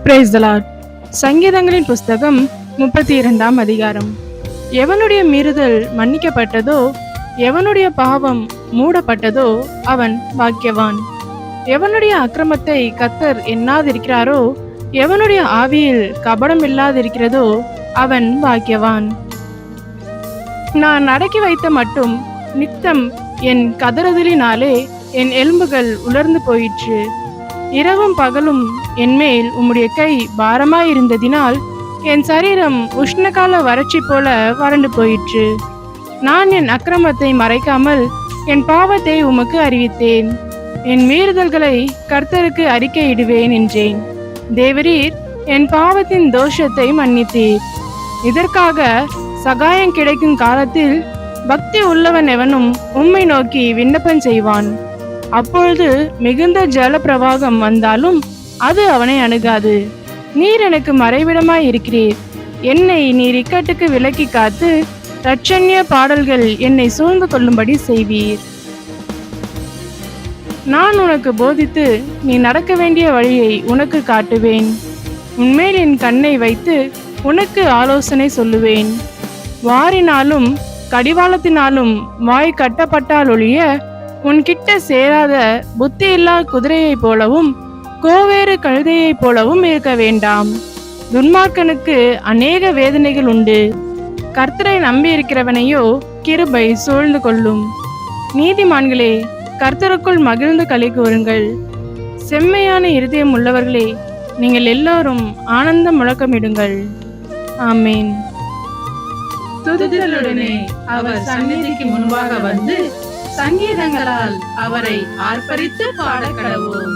Praise the Lord. சங்கீதங்களின் புஸ்தகம் 32ஆம் அதிகாரம். எவனுடைய மீறுதல் மன்னிக்கப்பட்டதோ, எவனுடைய பாவம் மூடப்பட்டதோ அவன் பாக்கியவான். எவனுடைய அக்கிரமத்தை கர்த்தர் எண்ணாதிருக்கிறாரோ, எவனுடைய ஆவியில் கபடம் இல்லாதிருக்கிறதோ அவன் பாக்கியவான். நான் அடக்கி வைத்த மட்டும் நித்தம் என் கதறுதலினாலே என் எலும்புகள் உலர்ந்து போயிற்று. இரவும் பகலும் என்மேல் உம்முடைய கை பாரமாயிருந்ததினால் என் சரீரம் உஷ்ணகால வறட்சி போல வறண்டு போயிற்று. நான் என் அக்கிரமத்தை மறைக்காமல் என் பாவத்தை உமக்கு அறிவித்தேன். என் மீறுதல்களை கர்த்தருக்கு அறிக்கையிடுவேன் என்றேன். தேவரீர் என் பாவத்தின் தோஷத்தை மன்னித்தீர். இதற்காக சகாயம் கிடைக்கும் காலத்தில் பக்தி உள்ளவன் எவனும் உம்மை நோக்கி விண்ணப்பம் செய்வான். அப்பொழுது மிகுந்த ஜல பிரவாகம் வந்தாலும் அது அவனை அணுகாது. நீர் எனக்கு மறைவிடமாய் இருக்கிறீர். என்னை நீர் இக்கட்டுக்கு விலக்கி காத்து இரட்சண்ய பாடல்கள் என்னை சூழ்ந்து கொள்ளும்படி செய்வீர். நான் உனக்கு போதித்து நீ நடக்க வேண்டிய வழியை உனக்கு காட்டுவேன். உன்மேல் என் கண்ணை வைத்து உனக்கு ஆலோசனை சொல்லுவேன். வாரினாலும் கடிவாளத்தினாலும் வாய் கட்டப்பட்டால் ஒழிய உன்கிட்ட சேராத புத்தியில்லா குதிரையைப் போலவும் கோவேறு கழுதையைப் போலவும் இருக்க வேண்டாம். துன்மார்க்கனுக்கு அநேக வேதனைகள் உண்டு. கர்த்தரை நம்பி இருக்கிறவனையோ கிருபை சூழ்ந்து கொள்ளும். நீதிமான்களே, கர்த்தருக்குள் மகிழ்ந்து களி கூறுங்கள். செம்மையான இருதயம் உள்ளவர்களே, நீங்கள் எல்லோரும் ஆனந்த முழக்கமிடுங்கள். ஆமேன். துதித்தலுடனே அவர் சந்நிதிக்கு முன்பாக வந்து சங்கீதங்களால் அவரை ஆர்ப்பரித்து பாடக்கடவோம்.